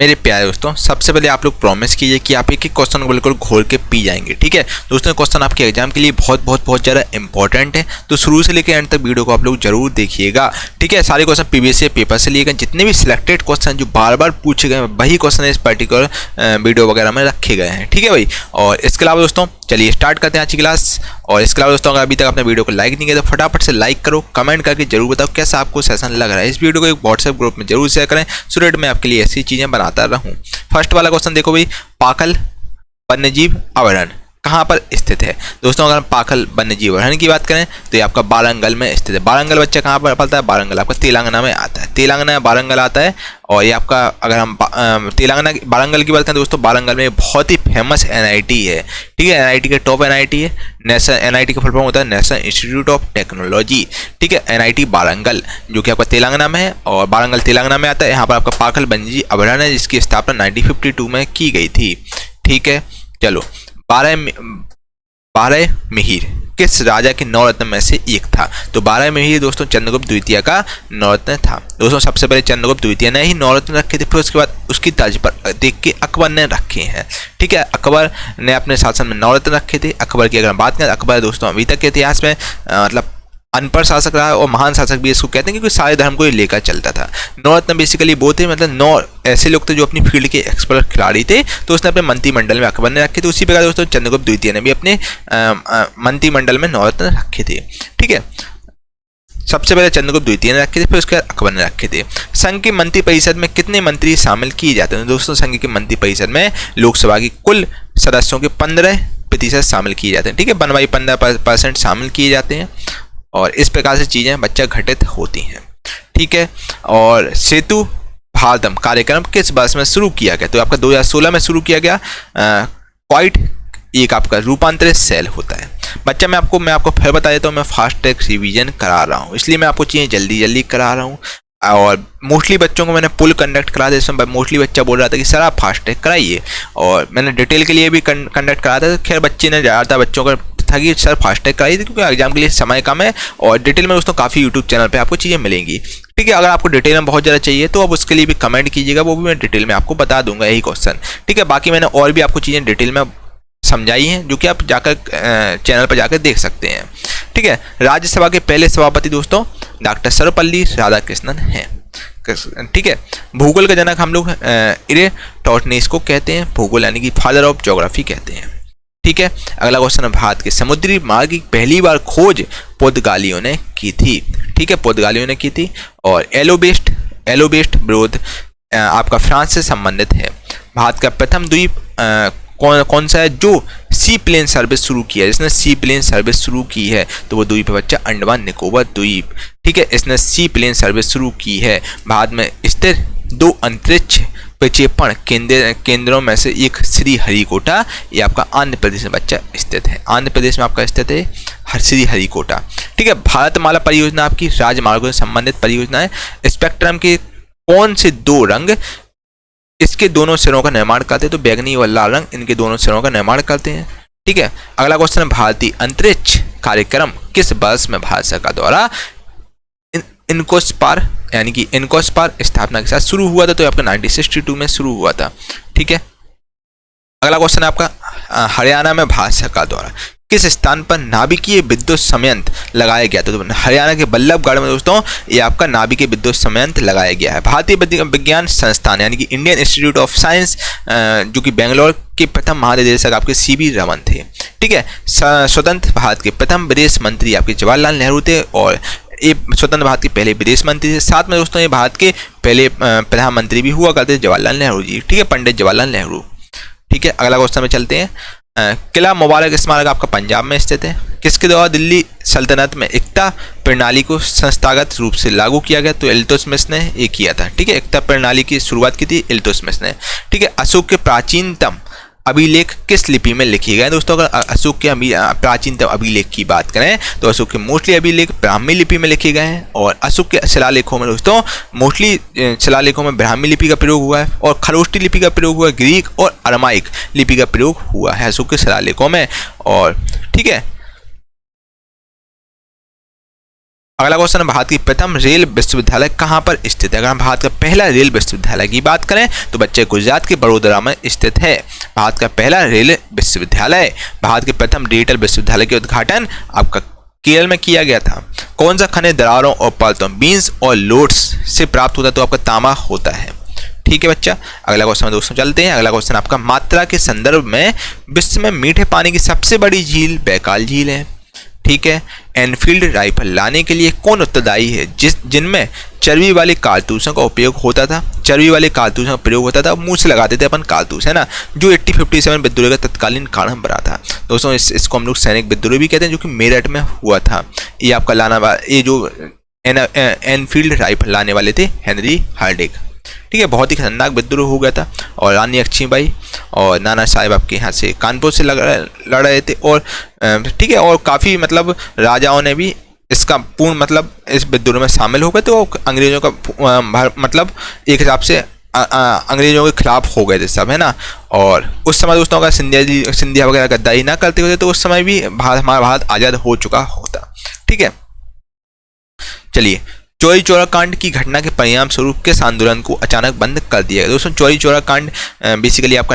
मेरे प्यारे दोस्तों, सबसे पहले आप लोग प्रॉमिस कीजिए कि आप एक एक क्वेश्चन को बिल्कुल घोल के पी जाएंगे। ठीक है दोस्तों, क्वेश्चन आपके एग्जाम के लिए बहुत ज़्यादा इंपॉर्टेंट है, तो शुरू से लेकर एंड तक वीडियो को आप लोग जरूर देखिएगा। ठीक है, सारे क्वेश्चन पीवीएससी पेपर से लिए गए, जितने भी सिलेक्टेड क्वेश्चन जो बार बार पूछे गए वही क्वेश्चन इस पर्टिकुलर वीडियो वगैरह में रखे गए हैं। ठीक है भाई, और इसके अलावा दोस्तों चलिए स्टार्ट करते हैं आज की क्लास। और इसके अलावा दोस्तों, अगर अभी तक आपने वीडियो को लाइक नहीं किया तो फटाफट से लाइक करो, कमेंट करके जरूर बताओ कैसा आपको सेशन लग रहा है। इस वीडियो को एक व्हाट्सएप ग्रुप में जरूर शेयर करें, सो दैट मैं आपके लिए ऐसी चीज़ें बनाता रहूँ। फर्स्ट वाला क्वेश्चन देखो भाई, पाखल वन्यजीव अभयारण्य कहाँ पर स्थित है। दोस्तों अगर हम पाखल वन्यजीव अभयारण्य की बात करें तो ये आपका वारंगल में स्थित है। वारंगल बच्चा कहाँ पर पड़ता है? वारंगल आपका तेलंगाना में आता है, तेलंगाना में वारंगल आता है। और ये आपका अगर हम तेलंगाना वारंगल की बात करें दोस्तों, वारंगल में बहुत ही फेमस एनआईटी है। ठीक है, एनआईटी के टॉप एनआईटी है, नेशनल एनआईटी का फुल फॉर्म होता है नेशनल इंस्टीट्यूट ऑफ टेक्नोलॉजी। ठीक है, एनआईटी वारंगल जो कि आपका तेलंगाना में है, और वारंगल तेलंगाना में आता है। यहाँ पर आपका पाखल वन्यजीव अभयारण्य है, जिसकी स्थापना 1952 में की गई थी। ठीक है, चलो बारहमिहिर किस राजा के नवरत्न में से एक था? तो बारहमिहिर दोस्तों चंद्रगुप्त द्वितीय का नवरत्न था। दोस्तों सबसे पहले चंद्रगुप्त द्वितीय ने ही नवरत्न रखे थे, फिर उसके बाद उसकी तर्ज पर देख के अकबर ने रखे हैं। ठीक है, अकबर ने अपने शासन में नवरत्न रखे थे। अकबर की अगर बात करें, अकबर दोस्तों अभी तक के इतिहास में मतलब अनपढ़ शासक रहा है, और महान शासक भी इसको कहते हैं, क्योंकि सारे धर्म को ये लेकर चलता था। नवरत्न बेसिकली वो थे, मतलब 9 ऐसे लोग थे जो अपनी फील्ड के एक्सपर्ट खिलाड़ी थे, तो उसने अपने मंत्रिमंडल में अकबर ने रखे थे। उसी प्रकार दोस्तों चंद्रगुप्त द्वितीय ने भी अपने मंत्रिमंडल में नवरत्न रखे थे। ठीक है, सबसे पहले चंद्रगुप्त द्वितीय ने रखे थे, फिर उसके बाद अकबर ने रखे थे। संघ की मंत्री परिषद में कितने मंत्री शामिल किए जाते हैं? दोस्तों संघ की मंत्री परिषद में लोकसभा की कुल सदस्यों के 15% शामिल किए जाते हैं। ठीक है, 15% शामिल किए जाते हैं, और इस प्रकार से चीज़ें बच्चा घटित होती हैं। ठीक है, और सेतु भारतम कार्यक्रम किस वर्ष में शुरू किया गया? तो आपका 2016 में शुरू किया गया। क्वाइट एक आपका रूपांतरित सेल होता है। बच्चा मैं आपको फिर बता देता हूँ, मैं फास्ट ट्रैक रिवीजन करा रहा हूँ, इसलिए मैं आपको चीज़ें जल्दी करा रहा हूँ। और मोस्टली बच्चों को मैंने पुल कंडक्ट करा दिया, इसमें मोस्टली बच्चा बोल रहा था कि सर आप फास्ट ट्रैक कराइए, और मैंने डिटेल के लिए भी कंडक्ट करा था। खैर बच्चे ने ज़्यादातर बच्चों का था कि सर फास्ट ट्रैक कराइए, क्योंकि एग्जाम के लिए समय कम है, और डिटेल में दोस्तों काफ़ी यूट्यूब चैनल पे आपको चीज़ें मिलेंगी। ठीक है, अगर आपको डिटेल में बहुत ज़्यादा चाहिए तो आप उसके लिए भी कमेंट कीजिएगा, वो भी मैं डिटेल में आपको बता दूंगा यही क्वेश्चन। ठीक है, बाकी मैंने और भी आपको चीज़ें डिटेल में समझाई हैं, जो कि आप जाकर चैनल पर जाकर देख सकते हैं। ठीक है, राज्यसभा के पहले सभापति दोस्तों डॉक्टर सर्वपल्ली राधाकृष्णन हैं। ठीक है, भूगोल का जनक हम लोग इरेटोथनीस को कहते हैं, भूगोल यानी कि फादर ऑफ ज्योग्राफी कहते हैं। ठीक है, अगला क्वेश्चन है, भारत के समुद्री मार्ग की पहली बार खोज पुर्तगालियों ने की थी। ठीक है, पुर्तगालियों ने की थी। और एलोबेस्ट विरोध आपका फ्रांस से संबंधित है। भारत का प्रथम द्वीप कौन सा है जो सी प्लेन सर्विस शुरू किया है? इसने सी प्लेन सर्विस शुरू की है, तो वो द्वीप है बच्चा अंडमान निकोबार द्वीप। ठीक है, इसने सी प्लेन सर्विस शुरू की है। भारत में स्थित 2 अंतरिक्ष प्रक्षेपण केंद्रों में से एक श्रीहरिकोटा, ये आपका आंध्र प्रदेश में बच्चा स्थित है। आंध्र प्रदेश में आपका स्थित है श्रीहरिकोटा। ठीक है, भारतमाला परियोजना आपकी राजमार्गों से संबंधित परियोजना है। स्पेक्ट्रम के कौन से 2 रंग इसके दोनों सिरों का निर्माण करते हैं? तो बैंगनी और लाल रंग इनके दोनों सिरों का निर्माण करते हैं। ठीक है, अगला क्वेश्चन है, भारतीय अंतरिक्ष कार्यक्रम किस वर्ष में भारत सरकार द्वारा इनकोस्पार यानी कि इनकोस्पार स्थापना के साथ शुरू हुआ था? तो आपका 1962 में शुरू हुआ था। ठीक है, अगला क्वेश्चन है आपका, हरियाणा में भारत सरकार द्वारा किस स्थान पर नाभिकीय विद्युत संयंत्र लगाया गया था? तो हरियाणा के बल्लभगढ़ में दोस्तों ये आपका नाभिकीय विद्युत संयंत्र लगाया गया है। भारतीय विज्ञान संस्थान यानी कि इंडियन इंस्टीट्यूट ऑफ साइंस जो कि बेंगलोर के प्रथम महानिदेशक आपके सीवी रमन थे। ठीक है, स्वतंत्र भारत के प्रथम विदेश मंत्री आपके जवाहरलाल नेहरू थे, और ये स्वतंत्र भारत के पहले विदेश मंत्री थे। साथ में दोस्तों ये भारत के पहले प्रधानमंत्री भी हुआ करते थे जवाहरलाल नेहरू जी। ठीक है, पंडित जवाहरलाल नेहरू। ठीक है, अगला क्वेश्चन में चलते हैं। किला मुबारक स्मारक आपका पंजाब में स्थित है। किसके द्वारा दिल्ली सल्तनत में एकता प्रणाली को संस्थागत रूप से लागू किया गया? तो इल्तुतमिश ने ये किया था। ठीक है, एकता प्रणाली की शुरुआत की थी इल्तुतमिश ने। ठीक है, अशोक के प्राचीनतम अभिलेख किस लिपि में लिखे गए? दोस्तों अगर अशोक के प्राचीनतम अभिलेख की बात करें तो अशोक के मोस्टली अभिलेख ब्राह्मी लिपि में लिखे गए हैं, और अशोक के शिलालेखों में दोस्तों मोस्टली शिलालेखों में ब्राह्मी लिपि का प्रयोग हुआ है, और खरोष्टी लिपि का प्रयोग हुआ है, ग्रीक और अरामाइक लिपि का प्रयोग हुआ है अशोक के शिलालेखों में। और ठीक है, अगला क्वेश्चन है भारत की प्रथम रेल विश्वविद्यालय कहाँ पर स्थित है। अगर हम भारत का पहला रेल विश्वविद्यालय की बात करें तो बच्चे गुजरात के बड़ोदरा में स्थित है। भारत का पहला रेल विश्वविद्यालय, भारत के प्रथम डिजिटल विश्वविद्यालय के उद्घाटन आपका केरल में किया गया था। कौन सा खनिज दरारों और परतों बीन्स और लोड्स से प्राप्त होता है, तो आपका तांबा होता है। ठीक है बच्चा, अगला क्वेश्चन में दोस्तों चलते हैं। अगला क्वेश्चन आपका मात्रा के संदर्भ में विश्व में मीठे पानी की सबसे बड़ी झील बैकाल झील है। ठीक है, एनफील्ड राइफल लाने के लिए कौन उत्तरदायी है जिनमें चर्बी वाले कारतूसों का उपयोग होता था। चर्बी वाले कारतूसों का प्रयोग होता था, मुंह से लगाते थे अपन कारतूस, है ना, जो 8057 विद्रोह का तत्कालीन कारण बना था। दोस्तों इसको हम लोग सैनिक विद्रोह भी कहते हैं, जो कि मेरठ में हुआ था। ये आपका ये जो एनफील्ड राइफल लाने वाले थे हेनरी हार्डिंग। ठीक है, बहुत ही खतरनाक विद्रोह हो गया था और रानी लक्ष्मीबाई और नाना साहेब आपके यहाँ से कानपुर से लड़ रहे थे। और ठीक है, और काफ़ी मतलब राजाओं ने भी इसका पूर्ण मतलब इस विद्रोह में शामिल हो गए। तो अंग्रेजों का मतलब एक हिसाब से अंग्रेजों के खिलाफ हो गए थे सब, है ना। और उस समय दोस्तों अगर सिंधिया वगैरह गद्दारी ना करते होते तो उस समय भी हमारा भारत आज़ाद हो चुका होता। ठीक है, चलिए, चौरी चौरा कांड की घटना के परिणाम स्वरूप किस आंदोलन को अचानक बंद कर दिया गया। दोस्तों चौरी चौरा कांड बेसिकली आपका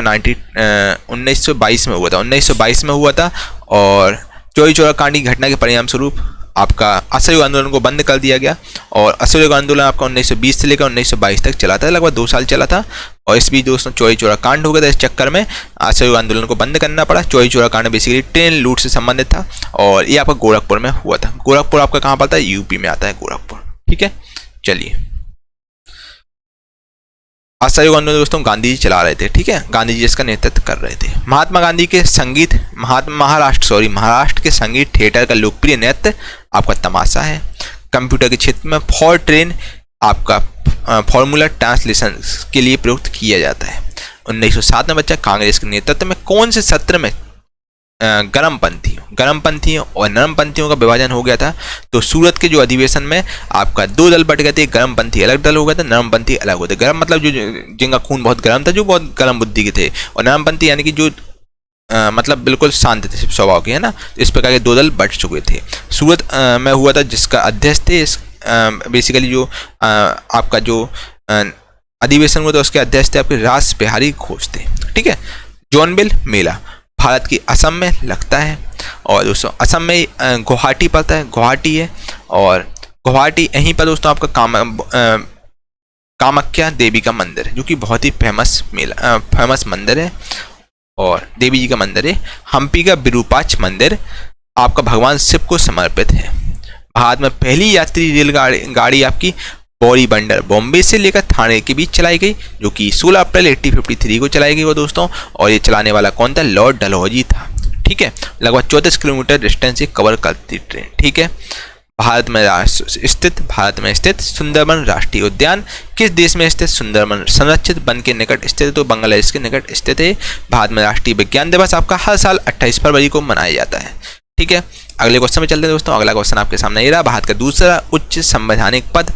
1922 में हुआ था। 1922 में हुआ था और चौरी चौरा कांड की घटना के परिणाम स्वरूप आपका असहयोग आंदोलन को बंद कर दिया गया। और असहयोग आंदोलन आपका 1920 से लेकर 1922 तक चला था, लगभग 2 साल चला था। और इस बीच दोस्तों चौरी चौरा कांड हो गया था। इस चक्कर में असहयोग आंदोलन को बंद करना पड़ा। चौरी चौरा कांड बेसिकली ट्रेन लूट से संबंधित था और ये आपका गोरखपुर में हुआ था। गोरखपुर आपका कहाँ पड़ता है, यूपी में आता है गोरखपुर। ठीक है, चलिए, असहयोग आंदोलन दोस्तों गांधी जी चला रहे थे। ठीक है, गांधी जी इसका नेतृत्व कर रहे थे। महात्मा गांधी के महाराष्ट्र के संगीत थिएटर का लोकप्रिय नृत्य आपका तमाशा है। कंप्यूटर के क्षेत्र में फॉरट्रेन आपका फॉर्मूला ट्रांसलेशन के लिए प्रयुक्त किया जाता है। 1907 में बच्चा कांग्रेस के नेतृत्व में कौन से सत्र में गरमपंथियों और नरमपंथियों का विभाजन हो गया था। तो सूरत के जो अधिवेशन में आपका 2 दल बट गए थे। गरमपंथी अलग दल हो गए थे, नरमपंथी अलग होते। गरम मतलब जो जिनका खून बहुत गर्म था, जो बहुत गर्म बुद्धि के थे, और नरमपंथी यानी कि जो मतलब बिल्कुल शांत थे स्वभाव के, है ना। इस प्रकार के 2 दल बट चुके थे। सूरत में हुआ था, जिसका अध्यक्ष थे बेसिकली जो आपका जो अधिवेशन हुआ था उसके अध्यक्ष थे आपके रास बिहारी घोष थे। ठीक है, जॉनबिल मेला भारत की असम में लगता है और दोस्तों असम में गुवाहाटी पड़ता है, गुवाहाटी है। और गुवाहाटी यहीं पर दोस्तों आपका कामाख्या देवी का मंदिर है, जो कि बहुत ही फेमस मंदिर है और देवी जी का मंदिर है। हम्पी का विरूपाक्ष मंदिर आपका भगवान शिव को समर्पित है। भारत में पहली यात्री रेलगाड़ी आपकी बॉडी बंडर बॉम्बे से लेकर थाने के बीच चलाई गई, जो कि 16 अप्रैल 1853 को चलाई गई वो दोस्तों। और ये चलाने वाला कौन था, लॉर्ड डलहौजी था। ठीक है, लगभग 34 किलोमीटर डिस्टेंस से कवर करती ट्रेन। ठीक है, भारत में स्थित सुंदरबन राष्ट्रीय उद्यान किस देश में स्थित। सुंदरबन संरक्षित वन के निकट स्थित है, तो बांग्लादेश के निकट स्थित है। भारत में राष्ट्रीय विज्ञान दिवस आपका हर साल 28 फरवरी को मनाया जाता है। ठीक है, अगले क्वेश्चन में चलते हैं दोस्तों। अगला क्वेश्चन आपके सामने ये रहा, भारत का दूसरा उच्च संवैधानिक पद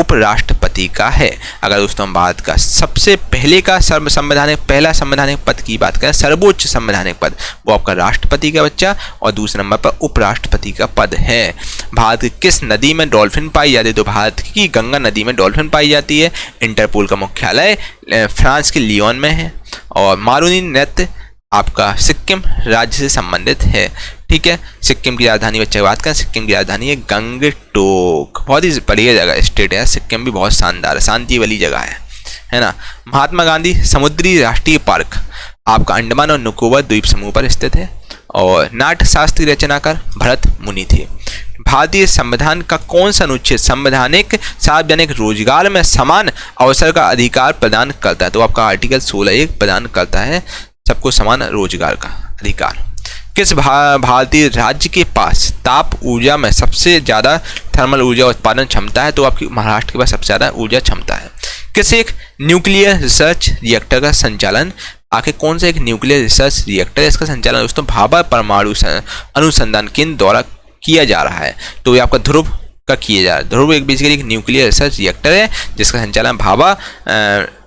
उपराष्ट्रपति का है। अगर दोस्तों हम भारत का सबसे पहले का पहला संवैधानिक पद की बात करें, सर्वोच्च संवैधानिक पद, वो आपका राष्ट्रपति का बच्चा, और दूसरे नंबर पर उपराष्ट्रपति का पद है। भारत की किस नदी में डॉल्फिन पाई जाती है, तो भारत की गंगा नदी में डॉल्फिन पाई जाती है। इंटरपोल का मुख्यालय फ्रांस के लियोन में है। और मारूनी नृत्य आपका सिक्किम राज्य से संबंधित है। ठीक है, सिक्किम की राजधानी बच्चे की बात करें, सिक्किम की राजधानी है गंगटोक। बहुत ही बढ़िया जगह स्टेट है सिक्किम, भी बहुत शानदार शांति वाली जगह है ना। महात्मा गांधी समुद्री राष्ट्रीय पार्क आपका अंडमान और निकोबार द्वीप समूह पर स्थित है। और नाट्य शास्त्री रचनाकार भरत मुनि थे। भारतीय संविधान का कौन सा अनुच्छेद संवैधानिक सार्वजनिक रोजगार में समान अवसर का अधिकार प्रदान करता है, तो आपका आर्टिकल 16(1) प्रदान करता है सबको समान रोजगार का अधिकार। किस भारतीय राज्य के पास ताप ऊर्जा में सबसे ज़्यादा थर्मल ऊर्जा उत्पादन क्षमता है, तो आपकी महाराष्ट्र के पास सबसे ज़्यादा ऊर्जा क्षमता है। किस एक न्यूक्लियर रिसर्च रिएक्टर का संचालन, आखिर कौन सा एक न्यूक्लियर रिसर्च रिएक्टर है, इसका संचालन दोस्तों भाभा परमाणु अनुसंधान केंद्र द्वारा किया जा रहा है, तो ये आपका ध्रुव का किया जा रहा है। ध्रुव एक बेसिकली एक न्यूक्लियर रिसर्च रिएक्टर है जिसका संचालन भाभा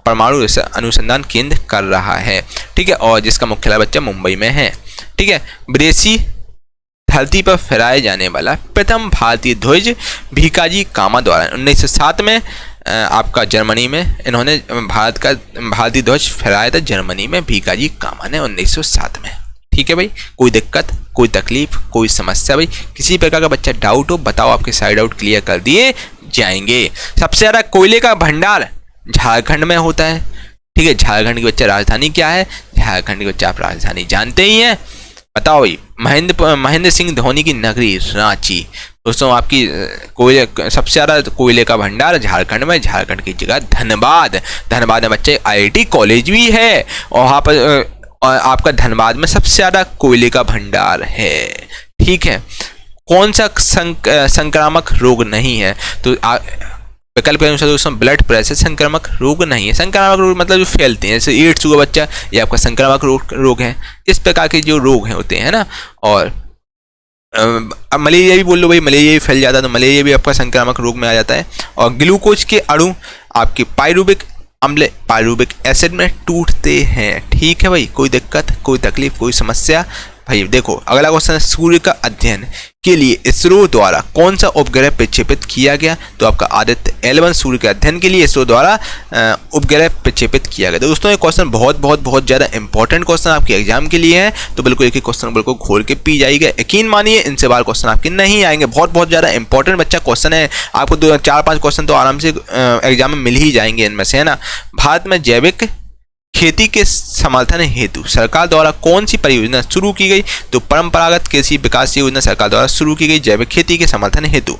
परमाणु अनुसंधान केंद्र कर रहा है। ठीक है, और जिसका मुख्यालय बच्चा मुंबई में है। ठीक है, विदेशी धरती पर फहराया जाने वाला प्रथम भारतीय ध्वज भीकाजी कामा द्वारा 1907 में आपका जर्मनी में इन्होंने भारतीय ध्वज फहराया था, जर्मनी में भीकाजी कामा ने 1907 में। ठीक है भाई, कोई दिक्कत, कोई तकलीफ, कोई समस्या भाई, किसी प्रकार का बच्चा डाउट हो बताओ, आपके साइड आउट क्लियर कर दिए जाएंगे। सबसे ज़्यादा कोयले का भंडार झारखंड में होता है। ठीक है, झारखंड की बच्चा राजधानी क्या है? झारखंड की बच्चा आप राजधानी जानते ही हैं, बताओ भाई। महेंद्र सिंह धोनी की नगरी रांची। दोस्तों आपकी कोयले सबसे ज़्यादा कोयले का भंडार झारखंड में, झारखंड की जगह धनबाद। धनबाद में बच्चे IIT कॉलेज भी है और वहाँ पर आपका धनबाद में सबसे ज़्यादा कोयले का भंडार है। ठीक है, कौन सा संक्रामक रोग नहीं है? तो विकल्प के अनुसार दोस्तों ब्लड प्रेशर संक्रामक रोग नहीं है। संक्रामक रोग मतलब जो फैलते हैं, जैसे एड्स हुआ बच्चा, ये आपका संक्रामक रोग है। इस प्रकार के जो रोग हैं होते हैं ना। और मलेरिया भी बोल लो भाई, मलेरिया भी फैल जाता है, तो मलेरिया भी आपका संक्रामक रोग में आ जाता है। और ग्लूकोज के अणु आपके पायरुविक अम्ल पायरुविक एसिड में टूटते हैं। ठीक है भाई, कोई दिक्कत, कोई तकलीफ, कोई समस्या? भाई देखो अगला क्वेश्चन है, सूर्य का अध्ययन के लिए इसरो द्वारा कौन सा उपग्रह प्रक्षेपित किया गया? तो आपका आदित्य L1 सूर्य के अध्ययन के लिए इसरो द्वारा उपग्रह प्रक्षेपित किया गया। तो दोस्तों ये क्वेश्चन बहुत ज़्यादा इंपॉर्टेंट क्वेश्चन आपके एग्जाम के लिए है, तो बिल्कुल एक ही क्वेश्चन बिल्कुल घोल के पी जाएगा। यकीन मानिए इनसे बाहर क्वेश्चन आपके नहीं आएंगे। बहुत ज़्यादा इंपॉर्टेंट बच्चा क्वेश्चन है, आपको 4-5 क्वेश्चन तो आराम से एग्जाम में मिल ही जाएंगे इनमें से, है ना। भारत में जैविक खेती के समर्थन हेतु सरकार द्वारा कौन सी परियोजना शुरू की गई? तो परंपरागत कृषि विकास योजना सरकार द्वारा शुरू की गई जैविक खेती के समर्थन हेतु।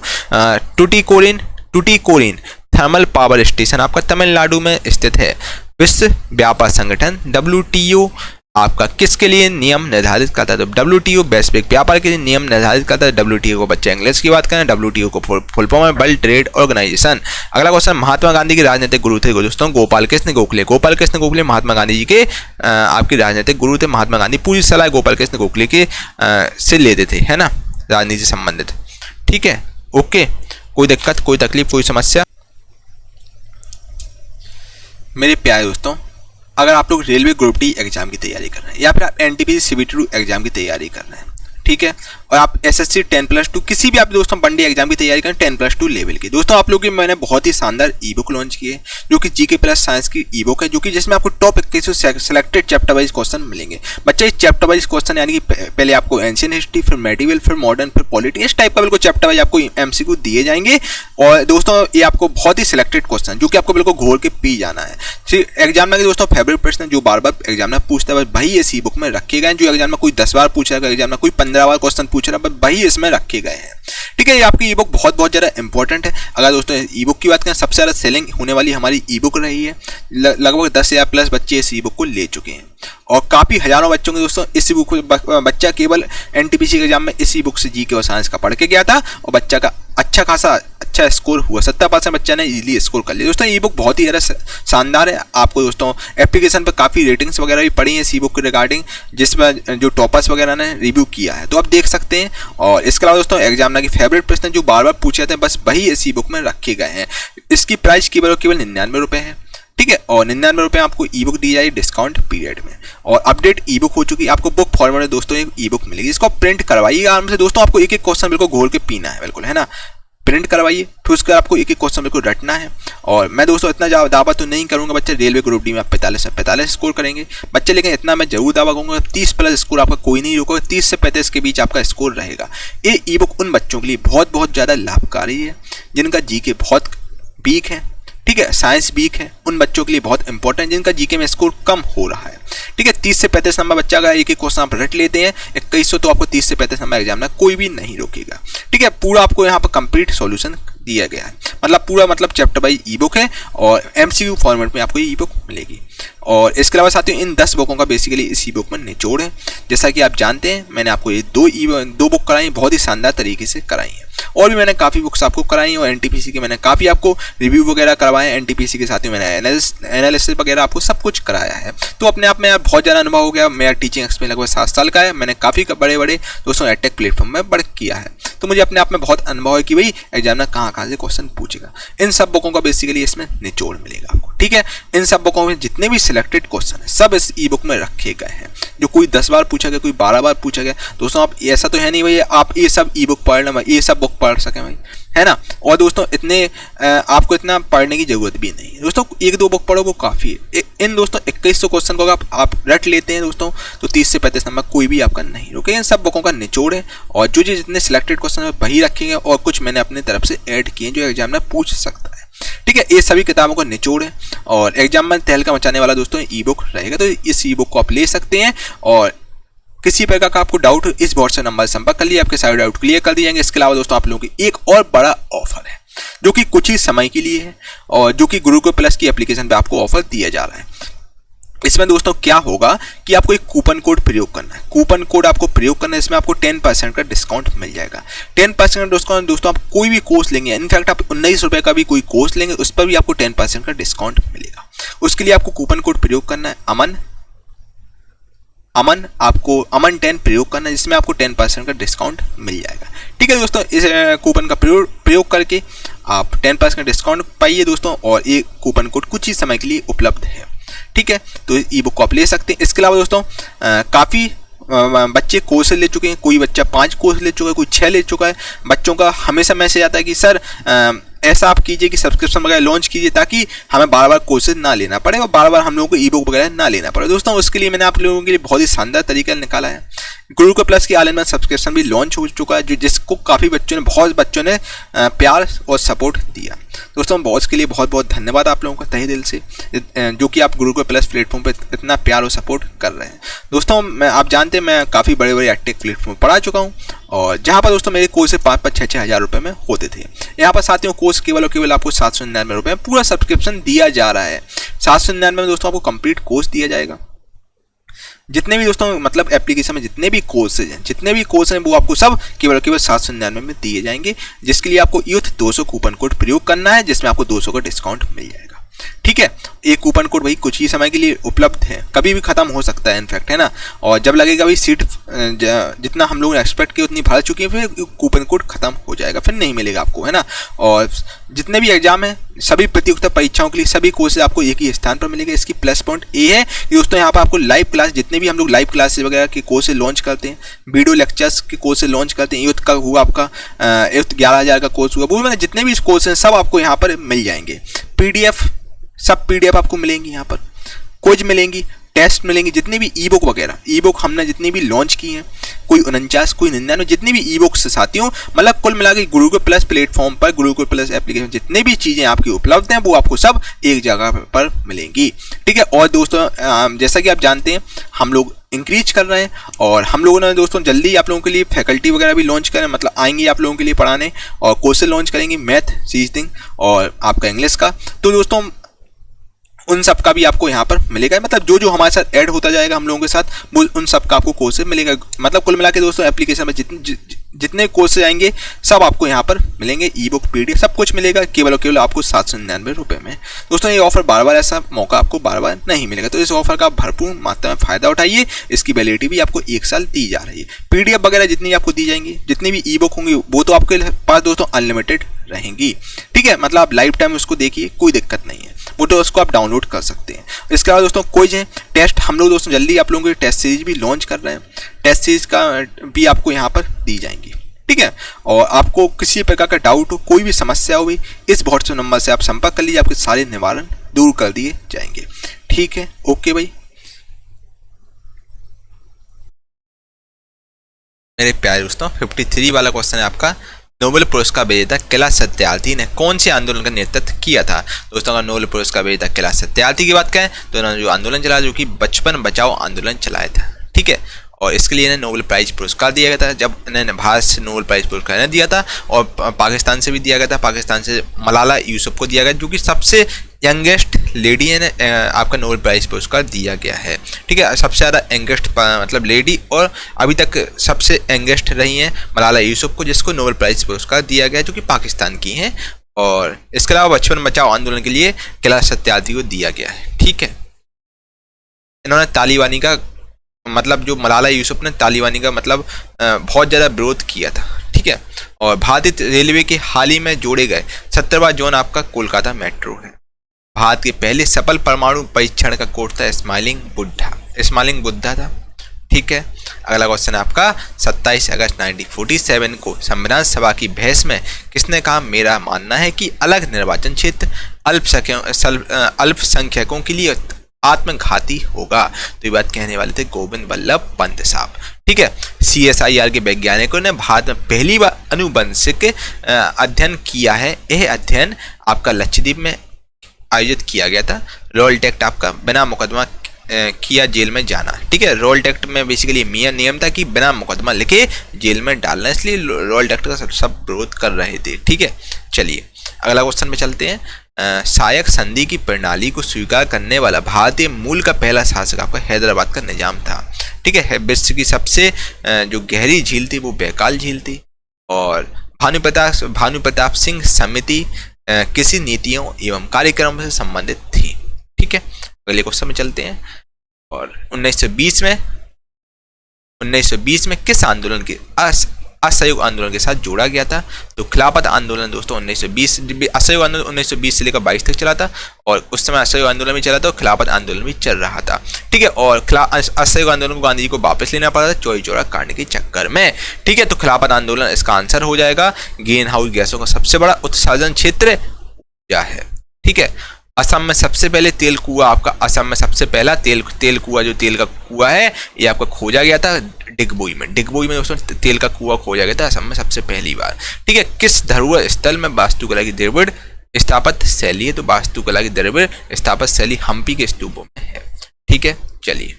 टुटीकोरिन थर्मल पावर स्टेशन आपका तमिलनाडु में स्थित है। विश्व व्यापार संगठन WTO आपका किसके लिए नियम निर्धारित करता है? तो WTO वैश्विक व्यापार के लिए नियम निर्धारित करता है। WTO को बच्चे इंग्लिश की बात करें, WTO को फुल फॉर्म है वर्ल्ड ट्रेड ऑर्गेनाइजेशन। अगला क्वेश्चन, महात्मा गांधी के राजनीतिक गुरु थे दोस्तों गोपाल कृष्ण गोखले महात्मा गांधी जी के आपके राजनीतिक गुरु थे। महात्मा गांधी पूरी सलाह गोपाल कृष्ण गोखले के से लेते थे, है ना, राजनीति से संबंधित। ठीक है, ओके, कोई दिक्कत, कोई तकलीफ, कोई समस्या? मेरे प्यारे दोस्तों, अगर आप लोग रेलवे ग्रुप डी एग्जाम की तैयारी कर रहे हैं या फिर आप NTPC CBT2 एग्जाम की तैयारी कर रहे हैं, ठीक है, और आप SSC 10+2 किसी भी आप दोस्तों वन डे एग्जाम की तैयारी करें 10+2 लेवल की, दोस्तों आप लोग की मैंने बहुत ही शानदार ईबुक लॉन्च की है जो कि GK प्लस साइंस की ईबुक है, जो कि जिसमें आपको top 21 selected chapter wise question मिलेंगे। बच्चे चैप्टर वाइज क्वेश्चन यानी कि पहले आपको एंशिएंट हिस्ट्री, फिर मेडिवल, फिर मॉडर्न, फिर पॉलिटी, इस टाइप का बिल्कुल चैप्टर वाइज आपको MCQ दिए जाएंगे। और दोस्तों ये आपको बहुत ही सिलेक्टेड क्वेश्चन जो कि आपको बिल्कुल घोर के पी जाना है। एग्जाम में दोस्तों फेवरेट प्रश्न जो बार बार एग्जाम में पूछता है भाई ये सी बुक में रखे गए हैं, जो एग्जाम में कोई 10 बार पूछा है, एग्जाम में कोई 15 बार क्वेश्चन पूछ रहा है, भाई इसमें रखे गए हैं। ठीक है, ये आपकी ई बुक बहुत ज़्यादा इंपॉर्टेंट है। अगर दोस्तों ई बुक की बात करें, सबसे ज़्यादा सेलिंग होने वाली हमारी ई बुक रही है, लगभग 10,000 प्लस बच्चे इस ई बुक को ले चुके हैं और काफ़ी हजारों बच्चों के दोस्तों इस बुक बच्चा केवल NTPC के एग्जाम में इसी बुक से GK और साइंस का पढ़ के गया था और बच्चा का अच्छा स्कोर हुआ, 70% बच्चा ने इजीली स्कोर कर लिया। दोस्तों ई बुक बहुत ही ज़्यादा शानदार है। आपको दोस्तों एप्लीकेशन पर काफ़ी रेटिंग्स वगैरह भी पड़ी हैं इस ई बुक के रिगार्डिंग, जिसमें जो टॉपर्स वगैरह ने रिव्यू किया है, तो आप देख सकते हैं। और इसके अलावा दोस्तों एग्जामिनर की फेवरेट प्रश्न जो बार बार पूछे जाते हैं, बस वही इस ई बुक में रखे गए हैं। इसकी प्राइस केवल 99 रुपये है। ठीक है, और 99 रुपये आपको ई बुक दी जाएगी डिस्काउंट पीरियड में, और अपडेट ई बुक हो चुकी है। आपको बुक फॉर्मेट में दोस्तों एक ई बुक मिलेगी, इसको प्रिंट करवाइएगा आराम से। दोस्तों आपको एक एक क्वेश्चन बिल्कुल घोल के पीना है, बिल्कुल, है ना, प्रिंट करवाइए, फिर उसके आपको एक एक क्वेश्चन बिल्कुल रटना है। और मैं दोस्तों इतना दावा तो नहीं करूंगा बच्चे रेलवे ग्रुप डी में आप 45 से 45 स्कोर करेंगे बच्चे, लेकिन इतना मैं जरूर दावा करूंगा 30 प्लस स्कोर आपका कोई नहीं रोकेगा, 30 से 35 के बीच आपका स्कोर रहेगा। ये ई बुक उन बच्चों के लिए बहुत ज़्यादा लाभकारी है जिनका GK बहुत वीक है, ठीक है, साइंस वीक है, उन बच्चों के लिए बहुत इंपॉर्टेंट जिनका GK में स्कोर कम हो रहा है। ठीक है, 30 से 35 नंबर बच्चा अगर एक एक क्वेश्चन आप रट लेते हैं 2100, तो आपको 30 से 35 नंबर एग्जाम में कोई भी नहीं रोकेगा। ठीक है, पूरा आपको यहाँ पर कंप्लीट सॉल्यूशन दिया गया है, मतलब चैप्टर बाई ई बुक है और MCQ फॉर्मेट में आपको ये ई बुक मिलेगी। और इसके अलावा साथियों इन 10 बुकों का बेसिकली इस ई बुक में निचोड़ है। जैसा कि आप जानते हैं मैंने आपको ये दो बुक कराई, बहुत ही शानदार तरीके से कराई है, और भी मैंने काफ़ी बुक्स आपको कराई और NTPC के मैंने काफ़ी आपको रिव्यू वगैरह करवाए हैं। NTPC के साथ ही मैंने एनालिसिस वगैरह आपको सब कुछ कराया है, तो अपने आप में यार बहुत ज़्यादा अनुभव हो गया। मेरा टीचिंग एक्सपीरियंस लगभग 7 साल का है, मैंने काफ़ी बड़े दोस्तों एडटेक प्लेटफॉर्म में वर्क किया है, तो मुझे अपने आप में बहुत अनुभव है कि भाई एग्जाम में कहाँ से क्वेश्चन पूछेगा। इन सब बुकों का बेसिकली इसमें निचोड़ मिलेगा आपको। ठीक है। इन सब बुकों में जितने भी सिलेक्टेड क्वेश्चन है सब इस ई बुक में रखे गए हैं, जो कोई 10 बार पूछा गया, कोई 12 बार पूछा गया। दोस्तों आप ऐसा तो है नहीं भाई आप ये सब ई बुक पढ़ लें, ये सब बुक पढ़ सकें भाई, है ना। और दोस्तों इतने आपको इतना पढ़ने की जरूरत भी नहीं है दोस्तों, 1-2 बुक पढ़ो वो काफ़ी है। इन दोस्तों 2100 क्वेश्चन को आप रट लेते हैं दोस्तों तो 30 से 35 नंबर कोई भी आपका नहीं रुकेगा। इन सब बुकों का निचोड़ है और जो जितने सिलेक्टेड क्वेश्चन है वही रखेंगे और कुछ मैंने अपनी तरफ से ऐड किए जो एग्जाम में पूछ सकता है, ठीक है। ये सभी किताबों का निचोड़ है और एग्जाम में तहलका मचाने वाला दोस्तों ई बुक रहेगा, तो इस ई बुक को आप ले सकते हैं। और किसी प्रकार का आपको डाउट इस व्हाट्सएप नंबर से संपर्क कर लिए, आपके सारे डाउट क्लियर कर दिए जाएंगे। इसके अलावा दोस्तों आप लोगों की एक और बड़ा ऑफर है जो कि कुछ ही समय के लिए है और जो कि गुरुकुल प्लस की एप्लीकेशन पे आपको ऑफर दिया जा रहा है। इसमें दोस्तों क्या होगा कि आपको एक कूपन कोड प्रयोग करना है, कूपन कोड आपको प्रयोग करना है, इसमें आपको 10% का डिस्काउंट मिल जाएगा। 10% डिस्काउंट दोस्तों आप कोई भी कोर्स लेंगे, इनफैक्ट आप 19 रुपए का भी कोई कोर्स लेंगे उस पर भी आपको 10% का डिस्काउंट मिलेगा। उसके लिए आपको कूपन कोड प्रयोग करना है आपको अमन 10 प्रयोग करना है, जिसमें आपको 10% का डिस्काउंट मिल जाएगा, ठीक है दोस्तों। इस कूपन का प्रयोग करके आप 10% का डिस्काउंट पाइए दोस्तों और ये कूपन कोड कुछ ही समय के लिए उपलब्ध है, ठीक है। तो ई बुक को आप ले सकते हैं। इसके अलावा दोस्तों काफ़ी बच्चे कोर्स ले चुके हैं, कोई बच्चा 5 कोर्स ले चुका है, कोई 6 ले चुका है। बच्चों का हमेशा मैसेज आता है कि सर ऐसा आप कीजिए कि सब्सक्रिप्शन वगैरह लॉन्च कीजिए ताकि हमें बार बार कोर्सेज ना लेना पड़े और बार बार हम लोगों को ई बुक वगैरह ना लेना पड़े। दोस्तों उसके लिए मैंने आप लोगों के लिए बहुत ही शानदार तरीका निकाला है। गुरुकुल प्लस की ऑनलाइन सब्सक्रिप्शन भी लॉन्च हो चुका है जो जिसको काफ़ी बहुत बच्चों ने प्यार और सपोर्ट दिया। दोस्तों बहुत के लिए बहुत बहुत धन्यवाद आप लोगों का तहे दिल से, जो कि आप गुरुकुल प्लस प्लेटफॉर्म पर इतना प्यार और सपोर्ट कर रहे हैं। दोस्तों आप जानते हैं मैं काफ़ी बड़े बड़े एडटेक प्लेटफॉर्म पढ़ा चुका हूँ और जहाँ पर दोस्तों मेरे कोर्स 5-6 हज़ार रुपये में होते थे, यहाँ पर साथियों कोर्स केवल आपको 799 रुपये में पूरा सब्सक्रिप्शन दिया जा रहा है। 799 में दोस्तों आपको कंप्लीट कोर्स दिया जाएगा। जितने भी दोस्तों मतलब एप्लीकेशन में जितने भी कोर्स हैं वो आपको सब केवल 799 में दिए जाएंगे, जिसके लिए आपको यूथ 200 कूपन कोड प्रयोग करना है, जिसमें आपको 200 का डिस्काउंट मिल जाएगा, ठीक है। एक कूपन कोड भाई कुछ ही समय के लिए उपलब्ध है, कभी भी खत्म हो सकता है इनफैक्ट, है ना। और जब लगेगा भाई सीट जितना हम लोग ने एक्सपेक्ट किया उतनी भर चुकी है, फिर कूपन कोड खत्म हो जाएगा, फिर नहीं मिलेगा आपको, है ना। और जितने भी एग्जाम है सभी प्रतियोगिता परीक्षाओं के लिए सभी कोर्सेज आपको एक ही स्थान पर मिलेगा। इसकी प्लस पॉइंट ये है कि दोस्तों यहाँ पर आपको लाइव क्लास, जितने भी हम लोग लाइव क्लासेस वगैरह के कोर्सेज लॉन्च करते हैं, वीडियो लेक्चर्स के कोर्सेज लॉन्च करते हैं, यूथ का हुआ आपका यूथ 11,000 का कोर्स हुआ, वो मैंने जितने भी कोर्स हैं सब आपको यहाँ पर मिल जाएंगे। सब पीडीएफ आपको मिलेंगी, यहाँ पर क्विज मिलेंगी, टेस्ट मिलेंगे, जितनी भी ई बुक हमने जितनी भी लॉन्च की हैं, कोई 49 कोई 99 जितनी भी ई बुक्स साथियों, मतलब कुल मिला के गुरुकुल प्लस प्लेटफॉर्म पर गुरुकुल प्लस एप्लीकेशन जितने भी चीज़ें आपकी उपलब्ध हैं वो आपको सब एक जगह पर मिलेंगी, ठीक है। और दोस्तों जैसा कि आप जानते हैं हम लोग इंक्रीज कर रहे हैं और हम लोगों ने दोस्तों जल्दी आप लोगों के लिए फैकल्टी वगैरह भी लॉन्च करें, मतलब आएंगे आप लोगों के लिए पढ़ाने और कोर्सेज लॉन्च करेंगे मैथ, रीजनिंग और आपका इंग्लिश का। तो दोस्तों उन सब का भी आपको यहाँ पर मिलेगा, मतलब जो हमारे साथ ऐड होता जाएगा हम लोगों के साथ वो उन सब का आपको कोर्सेज मिलेगा। मतलब कुल मिला के दोस्तों एप्लीकेशन में जितने कोर्सेज आएंगे सब आपको यहाँ पर मिलेंगे, ई बुक पीडीएफ सब कुछ मिलेगा केवल आपको 799 रुपये में। दोस्तों ये ऑफर बार ऐसा मौका आपको बार नहीं मिलेगा, तो इस ऑफर का भरपूर मात्रा में फायदा उठाइए। इसकी वैलिडिटी भी आपको 1 साल दी जा रही है। पीडीएफ वगैरह जितनी आपको दी जाएंगी, जितनी भी ई बुक होंगी वो तो आपके पास दोस्तों अनलिमिटेड रहेंगी, ठीक है। मतलब आप लाइफ टाइम उसको देखिए, कोई दिक्कत नहीं है, वो तो उसको आप डाउनलोड कर सकते हैं। इसके बाद दोस्तों क्विज है, टेस्ट, हम लोग दोस्तों जल्दी आप लोगों की टेस्ट सीरीज भी लॉन्च कर रहे हैं, टेस्ट सीरीज का भी आपको यहाँ पर दी जाएंगी, ठीक है। और आपको किसी प्रकार का डाउट हो, कोई भी समस्या हो, इस व्हाट्सएप नंबर से आप संपर्क कर लीजिए, आपके सारे निवारण दूर कर दिए जाएंगे, ठीक है। ओके भाई मेरे प्यारे दोस्तों, 53 वाला क्वेश्चन है आपका, नोबेल पुरस्कार विजेता कैलाश सत्यार्थी ने कौन से आंदोलन का नेतृत्व किया था। दोस्तों अगर नोबेल पुरस्कार विजेता कैलाश सत्यार्थी की बात करें तो उन्होंने जो आंदोलन चलाया जो कि बचपन बचाओ आंदोलन चलाया था, ठीक है। और इसके लिए इन्हें नोबेल प्राइज पुरस्कार दिया गया था। जब इन्हें भारत से नोबेल प्राइज पुरस्कार इन्हें दिया था और पाकिस्तान से भी दिया गया था। पाकिस्तान से मलाला यूसुफ को दिया गया जो कि सबसे यंगेस्ट लेडी है आपका नोबेल प्राइज पुरस्कार दिया गया है, ठीक है। सबसे ज़्यादा यंगेस्ट मतलब लेडी और अभी तक सबसे यंगेस्ट रही हैं मलाला यूसुफ को, जिसको नोबेल प्राइज पुरस्कार दिया गया जो कि पाकिस्तान की हैं। और इसके अलावा बचपन बचाओ आंदोलन के लिए कैलाश सत्यार्थी को दिया गया है, ठीक है। इन्होंने तालिबानी का मतलब जो मलाला यूसुफ ने तालिबानी का मतलब बहुत ज़्यादा विरोध किया था, ठीक है। और भारतीय रेलवे के हाल ही में जोड़े गए 17वां जोन आपका कोलकाता मेट्रो है। भारत के पहले सफल परमाणु परीक्षण का कोड था स्माइलिंग बुद्धा था। ठीक है, अगला क्वेश्चन है आपका 27 अगस्त 1947 को संविधान सभा की बहस में किसने कहा मेरा मानना है कि अलग निर्वाचन क्षेत्र अल्पसंख्यकों के लिए आत्मघाती होगा। तो ये बात कहने वाले थे गोविंद वल्लभ पंत साहब। ठीक है, CSIR के वैज्ञानिकों ने भारत में पहली बार अनुवंशिक अध्ययन किया है। यह अध्ययन आपका लक्षद्वीप में आयोजित किया गया था। रोल टेक्ट आपका बिना मुकदमा किया जेल में जाना। ठीक है, रोल टेक्ट में बेसिकली नियम था कि बिना मुकदमा लिखे जेल में डालना, इसलिए रोल टेक्ट का सब विरोध कर रहे थे। ठीक है, चलिए अगला क्वेश्चन में चलते हैं। सायक संधि की प्रणाली को स्वीकार करने वाला भारतीय मूल का पहला शासक आपका हैदराबाद का निजाम था। ठीक है, विश्व की सबसे जो गहरी झील थी वो बैकाल झील थी। और भानु प्रताप सिंह समिति किसी नीतियों एवं कार्यक्रमों से संबंधित थी। ठीक है, अगले क्वेश्चन में चलते हैं। और 1920 में किस आंदोलन के असहयोग आंदोलन के साथ जोड़ा गया था? तो खिलाफत आंदोलन दोस्तों 1920, असहयोग आंदोलन 1920 से लेकर 22 तक चला था। और उस समय असहयोग आंदोलन भी चला था और खिलाफत आंदोलन भी चल रहा था। ठीक है, और असहयोग आंदोलन को गांधी जी को वापस लेना पड़ा था चोरी चोरा कांड के चक्कर में। ठीक है, तो खिलाफत आंदोलन इसका आंसर हो जाएगा। ग्रीन हाउस गैसों का सबसे बड़ा उत्सर्जन क्षेत्र क्या है? ठीक है, असम में सबसे पहले तेल कुआं आपका, असम में सबसे पहला तेल कुआं जो तेल का कुआं है ये आपका खोजा गया था डिगबोई में दोस्तों तेल का कुआं खोजा गया था असम में सबसे पहली बार। ठीक है, किस धरोहर स्थल में वास्तुकला की द्रविड़ स्थापत्य शैली है? तो वास्तुकला की द्रविड़ स्थापत्य शैली हम्पी के स्तूपों में है। ठीक है, चलिए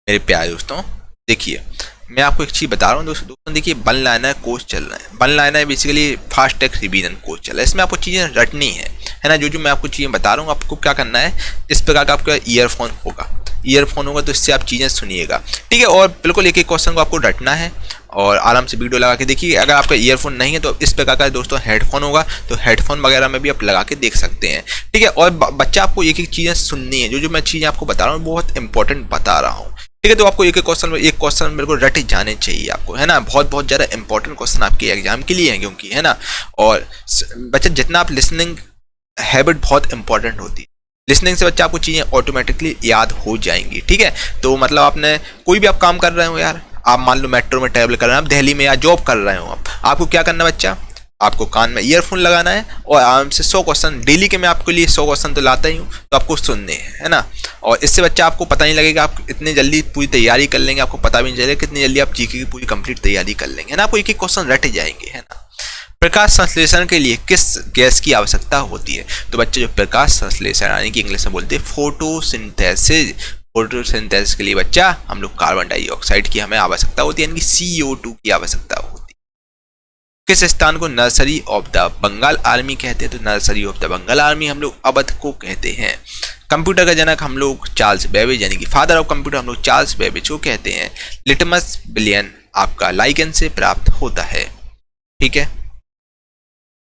मेरे प्यारे दोस्तों देखिए मैं आपको एक चीज बता रहा हूँ दोस्तों देखिए वन लाइनर कोर्स चल रहा है। One liner basically fast track revision course चल रहा है। इसमें आपको चीजें रटनी है ना। जो मैं आपको चीजें बता रहा हूँ आपको क्या करना है, इस प्रकार का आपका ईयरफोन होगा तो इससे आप चीजें सुनिएगा। ठीक है, और बिल्कुल एक एक क्वेश्चन को आपको रटना है और आराम से वीडियो लगा के देखिए। अगर आपका ईयरफोन नहीं है तो इस प्रकार का दोस्तों हेडफोन होगा, तो हेडफोन वगैरह में भी आप लगा के देख सकते हैं। ठीक है, और बच्चा आपको एक एक चीजें सुननी है। जो मैं चीजें आपको बता रहा हूँ बहुत इंपॉर्टेंट बता रहा हूँ। ठीक है, तो आपको एक क्वेश्चन मेरे को रट जाने चाहिए आपको, है ना। बहुत ज़्यादा इंपॉर्टेंट क्वेश्चन आपके एग्जाम के लिए है क्योंकि, है ना। और बच्चा जितना आप लिसनिंग हैबिट बहुत इंपॉर्टेंट होती है। लिसनिंग से बच्चा आपको चीज़ें ऑटोमेटिकली याद हो जाएंगी। ठीक है, तो मतलब आपने कोई भी आप काम कर रहे हो यार, आप मान लो मेट्रो में ट्रैवल कर रहे हैं, आप दिल्ली में या जॉब कर रहे हो, आपको क्या करना है बच्चा, आपको कान में ईयरफोन लगाना है और आराम से 100 क्वेश्चन डेली के मैं आपके लिए 100 क्वेश्चन तो लाता ही हूँ, तो आपको सुनने हैं, है ना। और इससे बच्चा आपको पता नहीं लगेगा आप इतने जल्दी पूरी तैयारी कर लेंगे, आपको पता भी नहीं चलेगा कितनी जल्दी आप जीके की पूरी कंप्लीट तैयारी कर लेंगे, है ना। आपको एक एक क्वेश्चन रट जाएंगे, है ना। प्रकाश संश्लेषण के लिए किस गैस की आवश्यकता होती है? तो बच्चे जो प्रकाश संश्लेषण यानी कि इंग्लिश में बोलते हैं फोटोसिंथेसिस के लिए बच्चा हम लोग कार्बन डाइऑक्साइड की हमें आवश्यकता होती है, यानी कि CO2 की आवश्यकता होती है। किस स्थान को nursery of the Bengal army कहते हैं? तो nursery of the Bengal army हम लोग अवध को कहते हैं। कंप्यूटर का जनक हम लोग चार्ल्स बेबेज यानी कि फादर ऑफ कंप्यूटर हम लोग चार्ल्स बेबेज को कहते हैं। लिटमस बिलियन आपका लाइगन से प्राप्त होता है। ठीक है,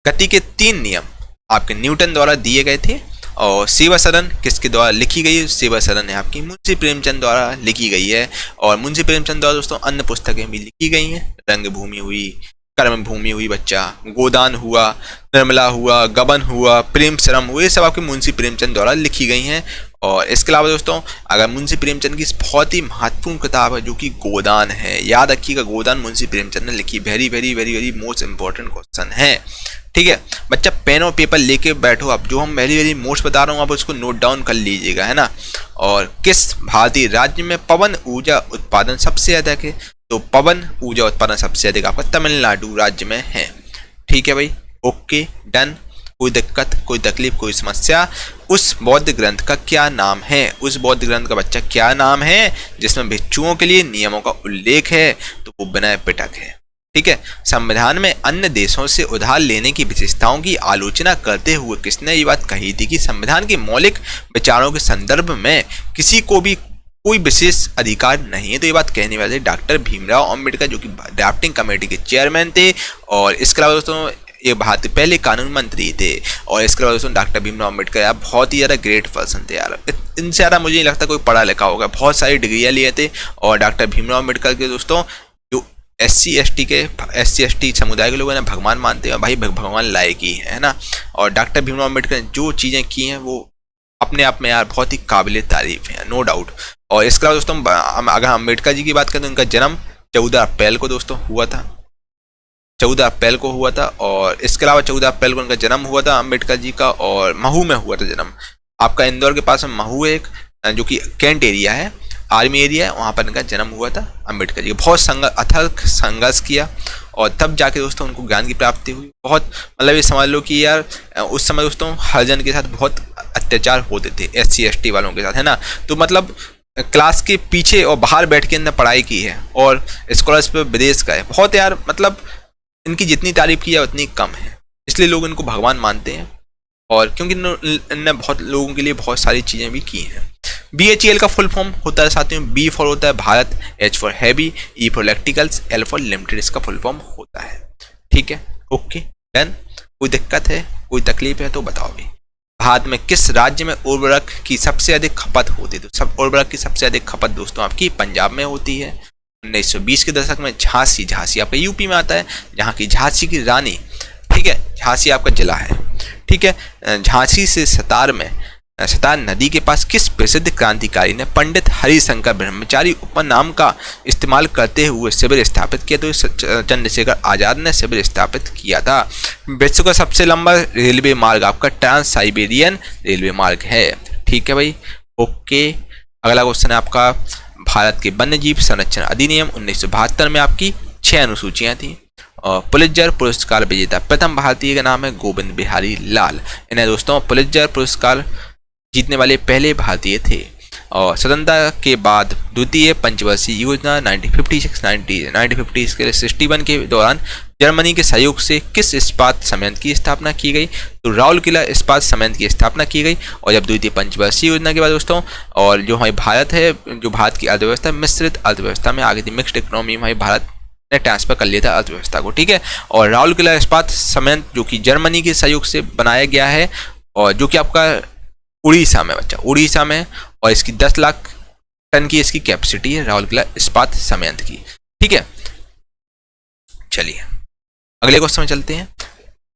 गति के 3 नियम आपके न्यूटन द्वारा दिए गए थे। और सेवा सदन किसके द्वारा लिखी गई है? सेवा सदन है आपकी मुंशी प्रेमचंद द्वारा लिखी गई है। और मुंशी प्रेमचंद द्वारा दोस्तों अन्य पुस्तकें भी लिखी गई हैं। रंगभूमि हुई, कर्म भूमि हुई बच्चा, गोदान हुआ, निर्मला हुआ, गबन हुआ, प्रेम शरम हुए, सब आपके मुंशी प्रेमचंद द्वारा लिखी गई हैं। और इसके अलावा दोस्तों अगर मुंशी प्रेमचंद की बहुत ही महत्वपूर्ण किताब है जो कि गोदान है, याद रखिएगा गोदान मुंशी प्रेमचंद ने लिखी। Very very very very most important question है। ठीक है बच्चा, पेन और पेपर लेके बैठो आप, जो हम वेरी वेरी मोस्ट बता रहा हूँ आप उसको नोट डाउन कर लीजिएगा, है ना। और किस भारतीय राज्य में पवन ऊर्जा उत्पादन सबसे अधिक है? तो पवन ऊर्जा उत्पादन सबसे अधिक आपका तमिलनाडु राज्य में है। ठीक है भाई, ओके डन। कोई दिक्कत, कोई तकलीफ, कोई समस्या? उस बौद्ध ग्रंथ का क्या नाम है? उस बौद्ध ग्रंथ का बच्चा क्या नाम है जिसमें भिक्षुओं के लिए नियमों का उल्लेख है? तो वो विनय पिटक है। ठीक है, संविधान में अन्य देशों से उधार लेने की विशेषताओं की आलोचना करते हुए किसने ये बात कही थी कि संविधान के मौलिक विचारों के संदर्भ में किसी को भी कोई विशेष अधिकार नहीं है? तो ये बात कहने वाले डॉक्टर भीमराव अंबेडकर जो कि ड्राफ्टिंग कमेटी के चेयरमैन थे। और इसके अलावा दोस्तों ये भारत के पहले कानून मंत्री थे। और इसके अलावा दोस्तों डॉक्टर भीमराव अंबेडकर यार बहुत ही ज़्यादा ग्रेट पर्सन थे यार, इनसे ज़्यादा मुझे नहीं लगता कोई पढ़ा लिखा होगा। बहुत सारी डिग्रियाँ लिए थे और डॉक्टर भीमराव अंबेडकर के दोस्तों जो SC ST समुदाय के लोग ना भगवान मानते हैं, भाई भगवान लायक ही है ना। और डॉक्टर भीमराव अम्बेडकर ने जो चीज़ें की हैं वो अपने आप में यार बहुत ही काबिल तारीफ है, नो डाउट। और इसके अलावा दोस्तों अगर हम अम्बेडकर जी की बात करें तो उनका जन्म 14 अप्रैल को दोस्तों हुआ था, 14 अप्रैल को हुआ था। और इसके अलावा 14 अप्रैल को उनका जन्म हुआ था अम्बेडकर जी का, और महू में हुआ था जन्म। आपका इंदौर के पास में महू है एक, जो कि कैंट एरिया है, आर्मी एरिया है, वहाँ पर इनका जन्म हुआ था अम्बेडकर जी। बहुत अथक संघर्ष किया और तब जाके दोस्तों उनको ज्ञान की प्राप्ति हुई। बहुत मतलब ये समझ लो कि यार उस समय दोस्तों हरिजन के साथ बहुत अत्याचार होते थे, SC ST वालों के साथ, है ना। तो मतलब क्लास के पीछे और बाहर बैठ के इन्होंने पढ़ाई की है और स्कॉलरशिप पे विदेश गए। बहुत यार मतलब इनकी जितनी तारीफ की है उतनी कम है, इसलिए लोग इनको भगवान मानते हैं। और क्योंकि इन्होंने बहुत लोगों के लिए बहुत सारी चीज़ें भी की हैं। BHEL का फुल फॉर्म होता है साथियों, B फॉर होता है Bharat, H for heavy, E for electricals, L for limited इसका फुल फॉर्म होता है। ठीक है, ओके डन। कोई दिक्कत है, कोई तकलीफ है तो बताओ भी। भारत में किस राज्य में उर्वरक की सबसे अधिक खपत होती है? तो सब उर्वरक की सबसे अधिक खपत दोस्तों आपकी पंजाब में होती है। 1920 के दशक में झांसी आपका यूपी में आता है, जहाँ की झांसी की रानी, ठीक है, झांसी आपका जिला है, ठीक है। झांसी से सतार नदी के पास किस प्रसिद्ध क्रांतिकारी ने पंडित हरिशंकर ब्रह्मचारी उपनाम का इस्तेमाल करते हुए शिविर स्थापित किया? तो चंद्रशेखर आजाद ने शिविर स्थापित किया था। विश्व का सबसे लंबा रेलवे मार्ग आपका ट्रांस साइबेरियन रेलवे मार्ग है। ठीक है भाई, ओके। अगला क्वेश्चन है आपका, भारत के वन्य जीव संरक्षण अधिनियम 1972 में आपकी 6 अनुसूचियां थी। और पुलित्जर पुरस्कार विजेता प्रथम भारतीय का नाम है गोविंद बिहारी लाल। इन्हें दोस्तों पुलित्जर पुरस्कार जीतने वाले पहले भारतीय थे। और स्वतंत्रता के बाद द्वितीय पंचवर्षीय योजना 1950 के 61 के दौरान जर्मनी के सहयोग से किस इस्पात संयंत्र की स्थापना की गई? तो राउरकेला इस्पात संयंत्र की स्थापना की गई। और जब द्वितीय पंचवर्षीय योजना के बाद दोस्तों, और जो हमारी भारत है, जो भारत की अर्थव्यवस्था मिश्रित अर्थव्यवस्था में आ गई थी, मिक्स्ड इकोनॉमी में हमारी भारत ने ट्रांसफर कर लिया था अर्थव्यवस्था को। ठीक है, और राउरकेला इस्पात संयंत्र जो कि जर्मनी के सहयोग से बनाया गया है, और जो कि आपका उड़ीसा में उड़ीसा में, और इसकी 10 लाख टन की इसकी कैपेसिटी है राउरकेला इस्पात संयंत्र की। ठीक है, चलिए अगले क्वेश्चन में चलते हैं।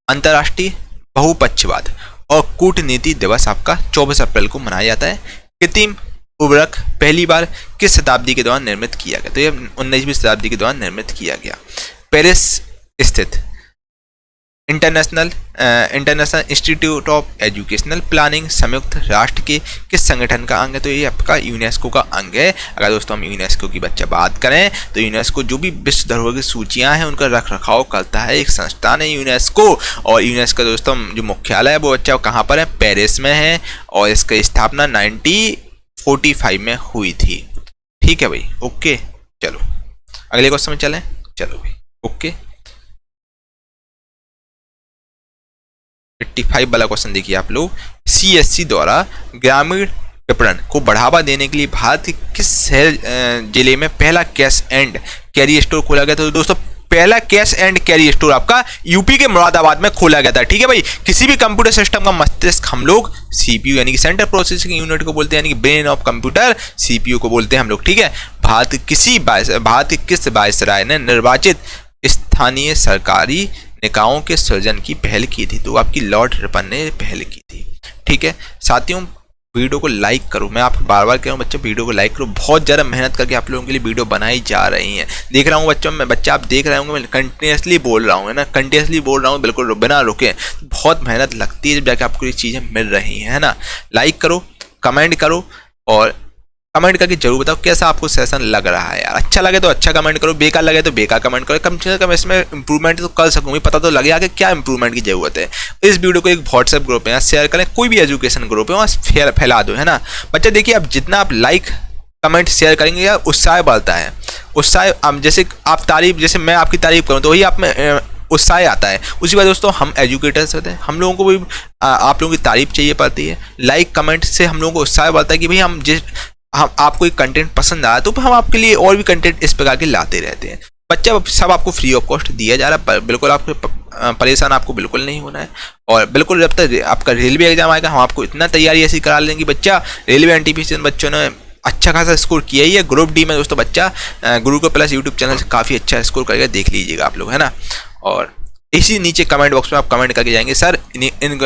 अंतर्राष्ट्रीय बहुपक्षवाद और कूटनीति दिवस आपका 24 अप्रैल को मनाया जाता है। कृत्रिम उर्वरक पहली बार किस शताब्दी के दौरान निर्मित किया गया? तो ये 19वीं शताब्दी के दौरान निर्मित किया गया। पेरिस स्थित international institute of educational planning संयुक्त राष्ट्र के किस संगठन का अंग है? तो ये आपका यूनेस्को का अंग है। अगर दोस्तों हम यूनेस्को की बात करें तो यूनेस्को जो भी विश्व धरोहर की सूचियां हैं उनका रख रखाव करता है एक संस्थान है यूनेस्को। और यूनेस्को दोस्तों जो मुख्यालय है वो बच्चा कहाँ पर है? पेरिस में है। और इसकी स्थापना 1945 में हुई थी। ठीक है भाई, ओके। चलो अगले क्वेश्चन में चलें। चलो भाई, ओके। 85 वाला क्वेश्चन देखिए आप लोग। CSC द्वारा ग्रामीण विपणन को बढ़ावा देने के लिए भारत के किस शहर जिले में पहला कैश एंड कैरी स्टोर खोला गया? तो दोस्तों पहला कैश एंड कैरी स्टोर आपका यूपी के मुरादाबाद में खोला गया था। ठीक है भाई, किसी भी कंप्यूटर सिस्टम का मस्तिष्क हम लोग CPU यानी कि सेंट्रल प्रोसेसिंग यूनिट को बोलते हैं, यानी कि ब्रेन ऑफ कंप्यूटर CPU को बोलते हैं हम लोग। ठीक है, भारत के किस वायसराय ने निर्वाचित स्थानीय सरकारी निकायों के सृजन की पहल की थी? तो आपकी लॉर्ड रिपन ने पहल की थी। ठीक है साथियों, वीडियो को लाइक करो। मैं आपको बार बार कह रहा हूँ बच्चों, वीडियो को लाइक करो। बहुत ज़्यादा मेहनत करके आप लोगों के लिए वीडियो बनाई जा रही हैं। देख रहा हूँ बच्चा आप देख रहे होंगे, मैं कंटिन्यूसली बोल रहा हूँ, है ना, कंटिन्यूसली बोल रहा हूँ, बिल्कुल बिना रुके। बहुत मेहनत लगती है जब जाके आपको ये चीज़ें मिल रही हैं, है ना। लाइक करो, कमेंट करो, और कमेंट करके जरूर बताओ कैसा आपको सेशन लग रहा है यार। अच्छा लगे तो अच्छा कमेंट करो, बेकार लगे तो बेकार कमेंट करो। कम से कम इसमें इंप्रूवमेंट तो कर सकूँगी, पता तो लगे आगे क्या इंप्रूवमेंट की जरूरत है। इस वीडियो को एक व्हाट्सएप ग्रुप में शेयर करें, कोई भी एजुकेशन ग्रुप है वहाँ फैला दो, है ना। बच्चा देखिए, अब जितना आप लाइक कमेंट शेयर करेंगे यार उत्साह बढ़ता है। उत्साह, अब जैसे आप तारीफ, जैसे मैं आपकी तारीफ करूँ तो वही आप में उत्साह आता है। उसी बात दोस्तों, हम एजुकेटर्स होते हैं, हम लोगों को भी आप लोगों की तारीफ चाहिए पड़ती है। लाइक कमेंट से हम लोगों को उत्साह बढ़ता है कि भाई हम आपको एक कंटेंट पसंद आया तो हम आपके लिए और भी कंटेंट इस प्रकार के लाते रहते हैं। बच्चा सब आपको फ्री ऑफ कॉस्ट दिया जा रहा है, बिल्कुल आपको परेशान आपको बिल्कुल नहीं होना है। और बिल्कुल जब तक आपका रेलवे एग्जाम आएगा हम आपको इतना तैयारी ऐसी करा लेंगे बच्चा, रेलवे NTPC बच्चों ने अच्छा खासा स्कोर किया ही है। ग्रुप डी में दोस्तों बच्चा गुरुकुल प्लस यूट्यूब चैनल से काफ़ी अच्छा स्कोर करके देख लीजिएगा आप लोग, है ना। और इसी नीचे कमेंट बॉक्स में आप कमेंट करके जाएंगे सर इन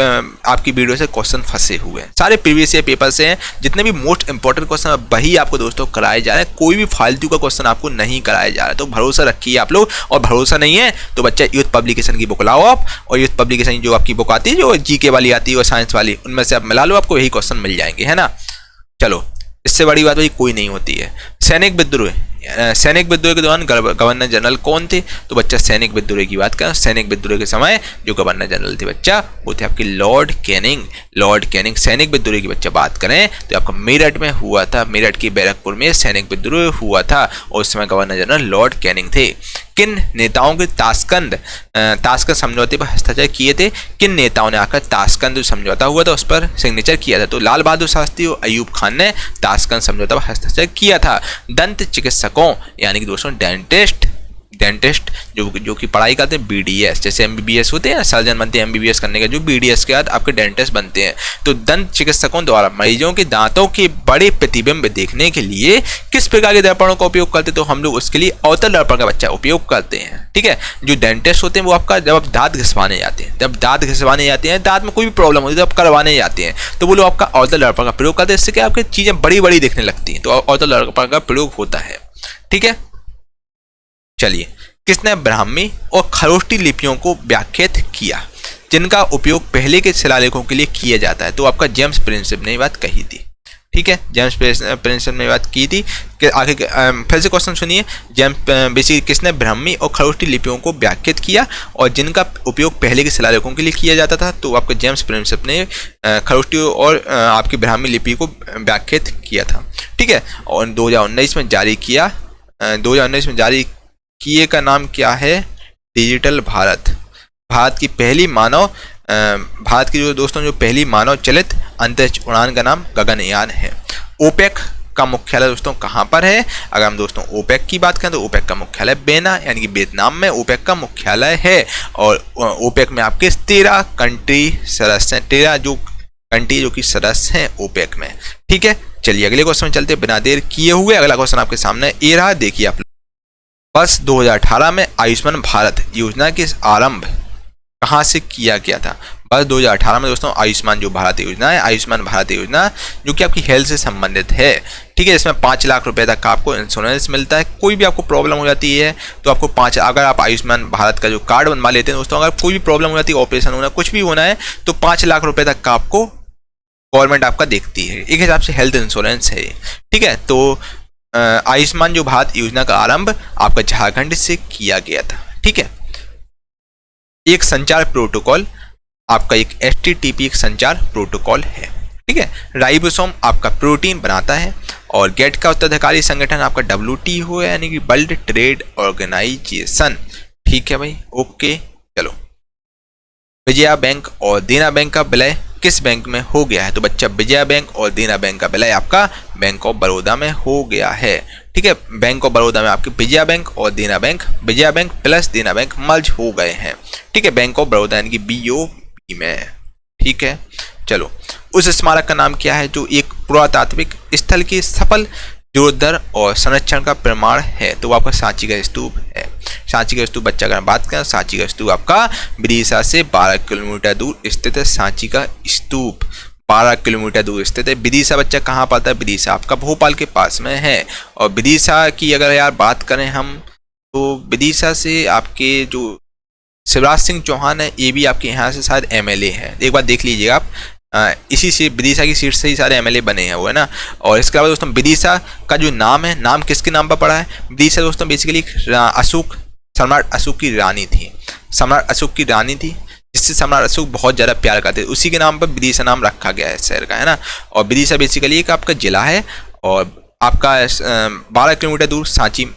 आपकी वीडियो से क्वेश्चन फंसे हुए हैं। सारे प्रीवियस ईयर पेपर से हैं, जितने भी मोस्ट इंपॉर्टेंट क्वेश्चन वही आपको दोस्तों कराए जा रहे हैं, कोई भी फालतू का क्वेश्चन आपको नहीं कराया जा रहा है। तो भरोसा रखिए आप लोग, और भरोसा नहीं है तो बच्चा यूथ पब्लिकेशन की बुक लाओ आप, और यूथ पब्लिकेशन जो आपकी बुक आती है, जो जीके वाली आती है और साइंस वाली, उनमें से आप मिला लो, आपको यही क्वेश्चन मिल जाएंगे, है ना। चलो, इससे बड़ी बात भाई कोई नहीं होती है। सैनिक विद्रोह के दौरान गवर्नर जनरल कौन थे? तो बच्चा सैनिक विद्रोह की बात करें, सैनिक विद्रोह के समय जो गवर्नर जनरल थे बच्चा, वो थे आपके लॉर्ड कैनिंग। सैनिक विद्रोह की बच्चा बात करें तो आपका मेरठ में हुआ था, मेरठ के बैरकपुर में सैनिक विद्रोह हुआ था, और उस समय गवर्नर जनरल लॉर्ड कैनिंग थे। किन नेताओं के ताशकंद समझौते पर हस्ताक्षर किए थे? किन नेताओं ने आकर ताशकंद जो समझौता हुआ था उस पर सिग्नेचर किया था? तो लाल बहादुर शास्त्री और अयूब खान ने ताशकंद समझौता पर हस्ताक्षर किया था। दंत चिकित्सकों यानी कि दोस्तों डेंटिस्ट जो कि पढ़ाई करते हैं बीडीएस, जैसे एमबीबीएस होते हैं, सर्जन बनते हैं एमबीबीएस करने के, जो बीडीएस के बाद आपके डेंटिस्ट बनते हैं। तो दंत चिकित्सकों द्वारा मरीजों के दांतों के बड़े प्रतिबिंब देखने के लिए किस प्रकार के दर्पणों का उपयोग करते हैं? तो हम लोग उसके लिए अवतल दर्पण का बच्चा उपयोग करते हैं, ठीक है। जो डेंटिस्ट होते हैं वो आपका जब आप दांत घिसवाने जाते हैं, दांत में कोई भी प्रॉब्लम होती है तो आप करवाने जाते हैं, तो वो लोग आपका अवतल दर्पण का प्रयोग करते हैं। इससे क्या आपकी चीजें बड़ी बड़ी दिखने लगती हैं, तो अवतल दर्पण का प्रयोग होता है, ठीक है। चलिए, किसने ब्राह्मी और खरोष्टी लिपियों को व्याख्यात किया, जिनका उपयोग पहले के शिलालेखों के लिए किया जाता है? तो आपका जेम्स प्रिंसेप ने बात कही थी, ठीक है। जेम्स प्रिंसेप ने बात की थी कि आगे फिर से क्वेश्चन सुनिए। बेसिकली किसने ब्राह्मी और खरोष्टी लिपियों को व्याख्यात किया और जिनका उपयोग पहले के शिलालेखों के लिए किया जाता था? तो आपका जेम्स प्रिंसेप ने खरोष्टी और आपकी ब्राह्मी लिपि को व्याख्यात किया था, ठीक है। और 2019 में जारी किया, 2019 में जारी किए का नाम क्या है? डिजिटल भारत। भारत की जो दोस्तों जो पहली मानव चलित अंतरिक्ष उड़ान का नाम गगनयान है। ओपेक का मुख्यालय दोस्तों कहाँ पर है? अगर हम दोस्तों ओपेक की बात करें तो ओपेक का मुख्यालय बेना यानी कि वियतनाम में ओपेक का मुख्यालय है। और ओपेक में आपके 13 कंट्री सदस्य हैं, 13 जो कंट्री जो कि सदस्य हैं ओपेक में, ठीक है। चलिए अगले क्वेश्चन में चलते बिना देर किए हुए। अगला क्वेश्चन आपके सामने ये रहा, देखिए आप। वर्ष 2018 में आयुष्मान भारत योजना के आरंभ कहाँ से किया गया था? वर्ष 2018 में दोस्तों आयुष्मान जो भारत योजना है, आयुष्मान भारत योजना जो कि आपकी हेल्थ से संबंधित है, ठीक है। इसमें 5 लाख रुपए तक का आपको इंश्योरेंस मिलता है। कोई भी आपको प्रॉब्लम हो जाती है तो आपको अगर आप आयुष्मान भारत का जो कार्ड बनवा लेते हैं दोस्तों, अगर कोई भी प्रॉब्लम हो जाती है, ऑपरेशन होना, कुछ भी होना है, तो 5 लाख रुपए तक का आपको गवर्नमेंट आपका देखती है। एक हिसाब से हेल्थ इंश्योरेंस है, ठीक है। तो आयुष्मान जो भारत योजना का आरंभ आपका झारखंड से किया गया था, ठीक है। एक संचार प्रोटोकॉल आपका एक HTTP एक संचार प्रोटोकॉल है, ठीक है। राइबोसोम आपका प्रोटीन बनाता है, और गेट का उत्तराधिकारी संगठन आपका WTO है यानी कि वर्ल्ड ट्रेड ऑर्गेनाइजेशन, ठीक है भाई, ओके। चलो, विजया बैंक और देना बैंक का विलय किस बैंक में हो गया है? तो बच्चा विजया बैंक और देना बैंक का विलय आपका बैंक ऑफ बड़ौदा में हो गया है, ठीक है। बैंक ऑफ बड़ौदा में आपके विजया बैंक और देना बैंक, विजया बैंक प्लस देना बैंक मर्ज हो गए हैं, ठीक है, बैंक ऑफ बड़ौदा यानी कि BOB में, ठीक है। चलो, उस स्मारक का नाम क्या है जो एक पुरातात्विक स्थल की सफल जीर्णोद्धार और संरक्षण का प्रमाण है? तो आपका सांची का स्तूप है। सांची का स्तूप बच्चा अगर बात करें, सांची का स्तूप आपका विदिशा से 12 किलोमीटर दूर स्थित है। सांची का स्तूप 12 किलोमीटर दूर स्थित है। विदिशा बच्चा कहाँ पड़ता है? विदिशा आपका भोपाल के पास में है। और विदिशा की अगर यार बात करें हम, तो विदिशा से आपके जो शिवराज सिंह चौहान है, ये भी आपके यहाँ से शायद MLA है, एक बार देख लीजिएगा आप। इसी से विदिशा की सीट से ही सारे MLA बने हैं, वो है ना। और इसके अलावा दोस्तों विदिशा का जो नाम है, नाम किसके नाम पर पड़ा है? विदिशा दोस्तों बेसिकली सम्राट अशोक की रानी थी, सम्राट अशोक की रानी थी, जिससे सम्राट अशोक बहुत ज़्यादा प्यार करते थे, उसी के नाम पर विदिशा नाम रखा गया है शहर का, है ना। और विदिशा बेसिकली एक आपका जिला है, और आपका 12 किलोमीटर दूर सांची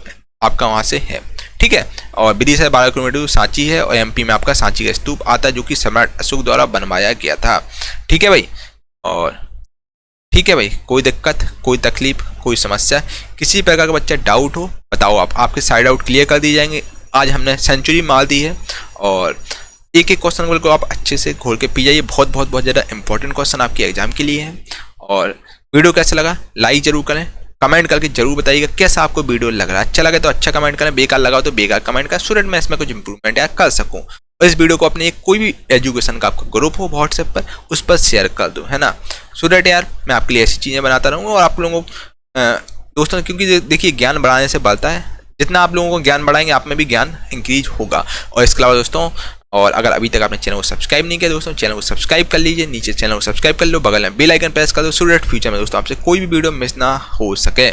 आपका वहाँ से है, ठीक है। और विदिशा 12 किलोमीटर दूर सांची है, और MP में आपका सांची का स्तूप आता है जो कि सम्राट अशोक द्वारा बनवाया गया था, ठीक है भाई। और ठीक है भाई, कोई दिक्कत, कोई तकलीफ, कोई समस्या, किसी प्रकार का बच्चा डाउट हो बताओ, आपके साइड आउट क्लियर कर दिए जाएंगे। आज हमने सेंचुरी मार दी है, और एक एक क्वेश्चन को आप अच्छे से घोल के पी जाइए। बहुत ज़्यादा इंपॉर्टेंट क्वेश्चन आपके एग्जाम के लिए है। और वीडियो कैसा लगा लाइक जरूर करें, कमेंट करके जरूर बताइएगा कैसा आपको वीडियो लग रहा है। अच्छा लगे तो अच्छा कमेंट करें, बेकार लगा तो बेकार कमेंट करें, सो दैट मैं इसमें कुछ इंप्रूवमेंट यार कर सकूं। और इस वीडियो को अपने कोई भी एजुकेशन का आपका ग्रुप हो व्हाट्सएप पर, उस पर शेयर कर दो, है ना, सो दैट यार मैं आपके लिए ऐसी चीज़ें बनाता रहूँगा। और आप लोगों को दोस्तों, क्योंकि देखिए ज्ञान बढ़ाने से बढ़ता है, जितना आप लोगों को ज्ञान बढ़ाएंगे आप में भी ज्ञान इंक्रीज होगा। और इसके अलावा दोस्तों, और अगर अभी तक आपने चैनल को सब्सक्राइब नहीं किया दोस्तों, चैनल को सब्सक्राइब कर लीजिए, नीचे चैनल को सब्सक्राइब कर लो, बगल में बेल आइकन प्रेस कर दो, सो दैट फ्यूचर में दोस्तों आपसे कोई भी वीडियो मिस ना हो सके।